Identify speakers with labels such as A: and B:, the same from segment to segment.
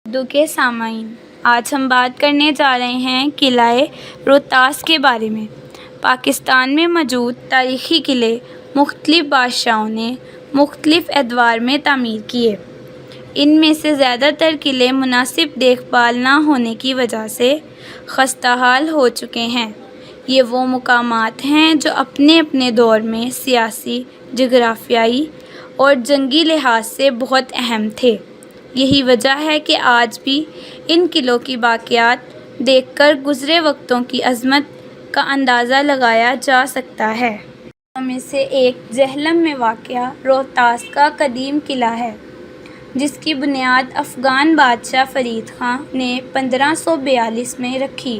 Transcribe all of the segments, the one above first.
A: اردو کے سامعین، آج ہم بات کرنے جا رہے ہیں قلعہ روہتاس کے بارے میں۔ پاکستان میں موجود تاریخی قلعے مختلف بادشاہوں نے مختلف ادوار میں تعمیر کیے۔ ان میں سے زیادہ تر قلعے مناسب دیکھ بھال نہ ہونے کی وجہ سے خستہ حال ہو چکے ہیں۔ یہ وہ مقامات ہیں جو اپنے اپنے دور میں سیاسی، جغرافیائی اور جنگی لحاظ سے بہت اہم تھے۔ یہی وجہ ہے کہ آج بھی ان قلعوں کی باقیات دیکھ کر گزرے وقتوں کی عظمت کا اندازہ لگایا جا سکتا ہے۔ ان میں سے ایک جہلم میں واقع روہتاس کا قدیم قلعہ ہے، جس کی بنیاد افغان بادشاہ فرید خاں نے 1542 میں رکھی،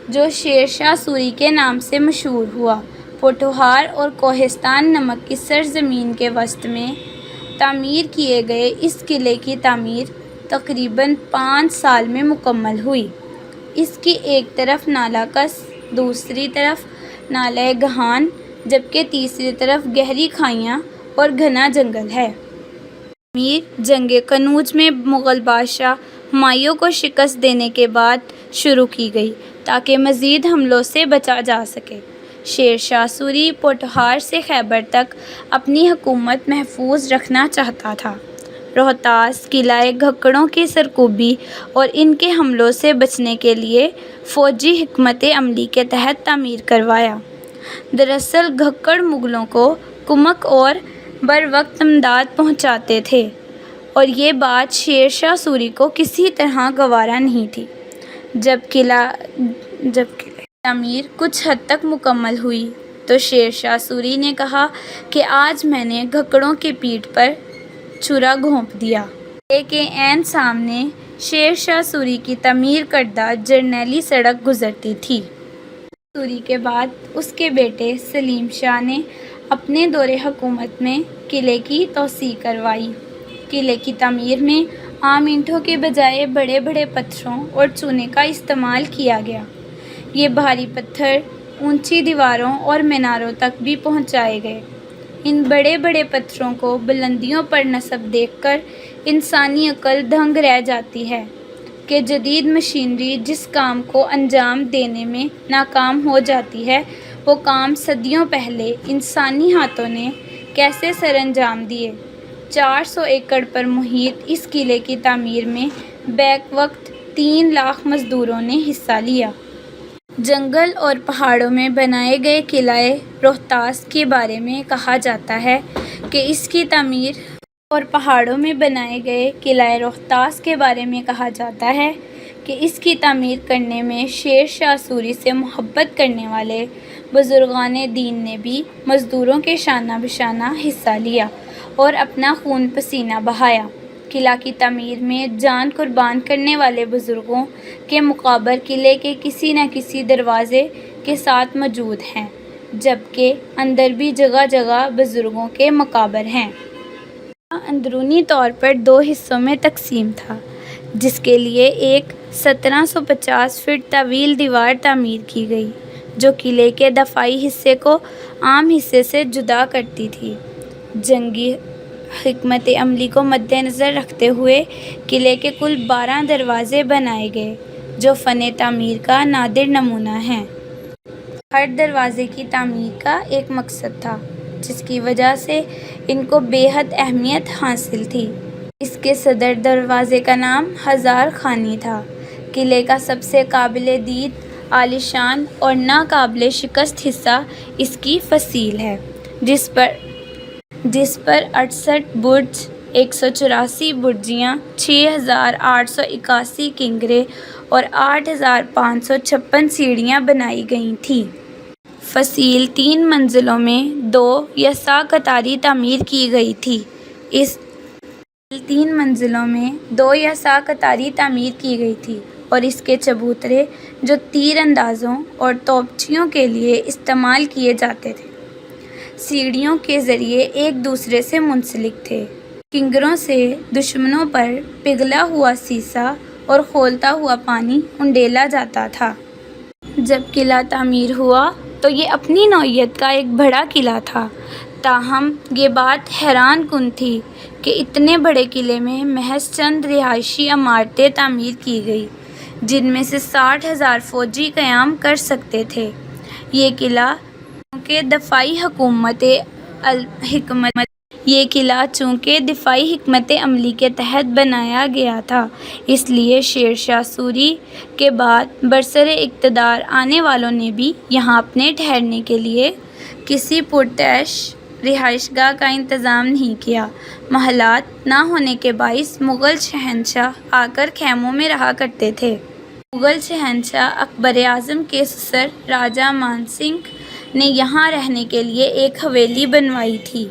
A: جو شیر شاہ سوری کے نام سے مشہور ہوا۔ پوٹھوہار اور کوہستان نمک کی سرزمین کے وسط میں تعمیر کیے گئے اس قلعے کی تعمیر تقریباً 5 سال میں مکمل ہوئی۔ اس کی ایک طرف نالہ کس، دوسری طرف نالہ گہان، جبکہ تیسری طرف گہری کھائیاں اور گھنا جنگل ہے۔ تعمیر جنگ قنوج میں مغل بادشاہ ہمایوں کو شکست دینے کے بعد شروع کی گئی تاکہ مزید حملوں سے بچا جا سکے۔ شیر شاہ سوری پوٹھوہار سے خیبر تک اپنی حکومت محفوظ رکھنا چاہتا تھا۔ روہتاس قلعہ گھکڑوں کی سرکوبی اور ان کے حملوں سے بچنے کے لیے فوجی حکمت عملی کے تحت تعمیر کروایا۔ دراصل گھکڑ مغلوں کو کمک اور بروقت امداد پہنچاتے تھے، اور یہ بات شیر شاہ سوری کو کسی طرح گوارا نہیں تھی۔ جب قلعہ کی تعمیر کچھ حد تک مکمل ہوئی تو شیر شاہ سوری نے کہا کہ آج میں نے گھکڑوں کی پیٹھ پر چھرا گھونپ دیا۔ قلعے کے عین سامنے شیر شاہ سوری کی تعمیر کردہ جرنیلی سڑک گزرتی تھی۔ سوری کے بعد اس کے بیٹے سلیم شاہ نے اپنے دور حکومت میں قلعے کی توسیع کروائی۔ قلعے کی تعمیر میں عام اینٹوں کے بجائے بڑے بڑے پتھروں اور چونے کا استعمال کیا گیا۔ یہ بھاری پتھر اونچی دیواروں اور میناروں تک بھی پہنچائے گئے۔ ان بڑے بڑے پتھروں کو بلندیوں پر نصب دیکھ کر انسانی عقل دنگ رہ جاتی ہے کہ جدید مشینری جس کام کو انجام دینے میں ناکام ہو جاتی ہے، وہ کام صدیوں پہلے انسانی ہاتھوں نے کیسے سر انجام دیے۔ 400 ایکڑ پر محیط اس قلعے کی تعمیر میں بیک وقت 3 لاکھ مزدوروں نے حصہ لیا۔ جنگل اور پہاڑوں میں بنائے گئے قلعہ روہتاس کے بارے میں کہا جاتا ہے کہ اس کی تعمیر اور پہاڑوں میں بنائے گئے قلعہ روہتاس کے بارے میں کہا جاتا ہے کہ اس کی تعمیر کرنے میں شیر شاہ سوری سے محبت کرنے والے بزرگان دین نے بھی مزدوروں کے شانہ بشانہ حصہ لیا اور اپنا خون پسینہ بہایا۔ قلعہ کی تعمیر میں جان قربان کرنے والے بزرگوں کے مقابر قلعے کے کسی نہ کسی دروازے کے ساتھ موجود ہیں، جبکہ اندر بھی جگہ جگہ بزرگوں کے مقابر ہیں۔ قلعہ اندرونی طور پر 2 حصوں میں تقسیم تھا، جس کے لیے ایک 1750 فٹ طویل دیوار تعمیر کی گئی جو قلعے کے دفاعی حصے کو عام حصے سے جدا کرتی تھی۔ جنگی حکمت عملی کو مدنظر رکھتے ہوئے قلعے کے کل 12 دروازے بنائے گئے، جو فن تعمیر کا نادر نمونہ ہیں۔ ہر دروازے کی تعمیر کا ایک مقصد تھا، جس کی وجہ سے ان کو بے حد اہمیت حاصل تھی۔ اس کے صدر دروازے کا نام ہزار خوانی تھا۔ قلعے کا سب سے قابل دید، عالیشان اور ناقابل شکست حصہ اس کی فصیل ہے، جس پر 68 برج، 184 برجیاں، 6881 کنگرے اور 8556 سیڑھیاں بنائی گئی تھیں۔ فصیل 3 منزلوں میں 2 یساع قطاری تعمیر کی گئی تھی۔ اس فصیل 3 منزلوں میں 2 یساع قطاری تعمیر کی گئی تھی اور اس کے چبوترے، جو تیر اندازوں اور توپچیوں کے لیے استعمال کیے جاتے تھے، سیڑھیوں کے ذریعے ایک دوسرے سے منسلک تھے۔ کنگروں سے دشمنوں پر پگھلا ہوا سیسہ اور کھولتا ہوا پانی انڈیلا جاتا تھا۔ جب قلعہ تعمیر ہوا تو یہ اپنی نوعیت کا ایک بڑا قلعہ تھا۔ تاہم یہ بات حیران کن تھی کہ اتنے بڑے قلعے میں محض چند رہائشی عمارتیں تعمیر کی گئی جن میں سے 60,000 فوجی قیام کر سکتے تھے۔ یہ قلعہ چونکہ دفاعی حکمت عملی کے تحت بنایا گیا تھا، اس لیے شیر شاہ سوری کے بعد برسر اقتدار آنے والوں نے بھی یہاں اپنے ٹھہرنے کے لیے کسی پرتعیش رہائش گاہ کا انتظام نہیں کیا۔ محلات نہ ہونے کے باعث مغل شہنشاہ آ کر خیموں میں رہا کرتے تھے۔ مغل شہنشاہ اکبر اعظم کے سسر راجہ مان سنگھ نے یہاں رہنے کے لیے ایک حویلی بنوائی تھی۔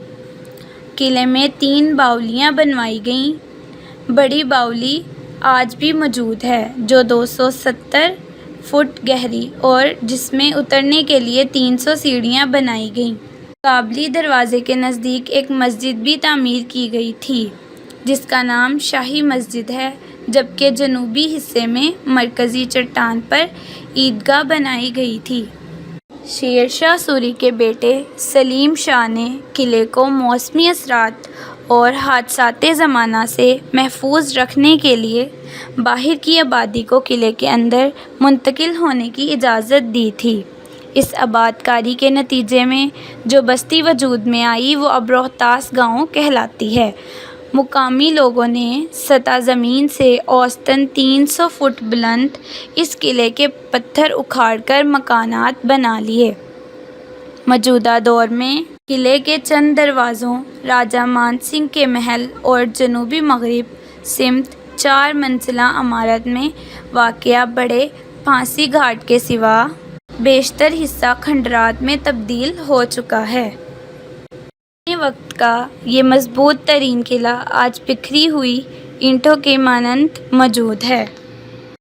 A: قلعے میں 3 باولیاں بنوائی گئیں۔ بڑی باولی آج بھی موجود ہے جو 270 فٹ گہری اور جس میں اترنے کے لیے 300 سیڑھیاں بنائی گئیں۔ قابلی دروازے کے نزدیک ایک مسجد بھی تعمیر کی گئی تھی جس کا نام شاہی مسجد ہے، جبکہ جنوبی حصے میں مرکزی چٹان پر عیدگاہ بنائی گئی تھی۔ شیر شاہ سوری کے بیٹے سلیم شاہ نے قلعے کو موسمی اثرات اور حادثات زمانہ سے محفوظ رکھنے کے لیے باہر کی آبادی کو قلعے کے اندر منتقل ہونے کی اجازت دی تھی۔ اس آباد کاری کے نتیجے میں جو بستی وجود میں آئی وہ اب روہتاس گاؤں کہلاتی ہے۔ مقامی لوگوں نے سطح زمین سے اوسطاً 300 فٹ بلند اس قلعے کے پتھر اکھاڑ کر مکانات بنا لیے۔ موجودہ دور میں قلعے کے چند دروازوں، راجہ مان سنگھ کے محل اور جنوبی مغرب سمت 4 منزلہ عمارت میں واقع بڑے پھانسی گھاٹ کے سوا بیشتر حصہ کھنڈرات میں تبدیل ہو چکا ہے۔ اپنے وقت کا یہ مضبوط ترین قلعہ آج بکھری ہوئی اینٹوں کے مانند موجود ہے۔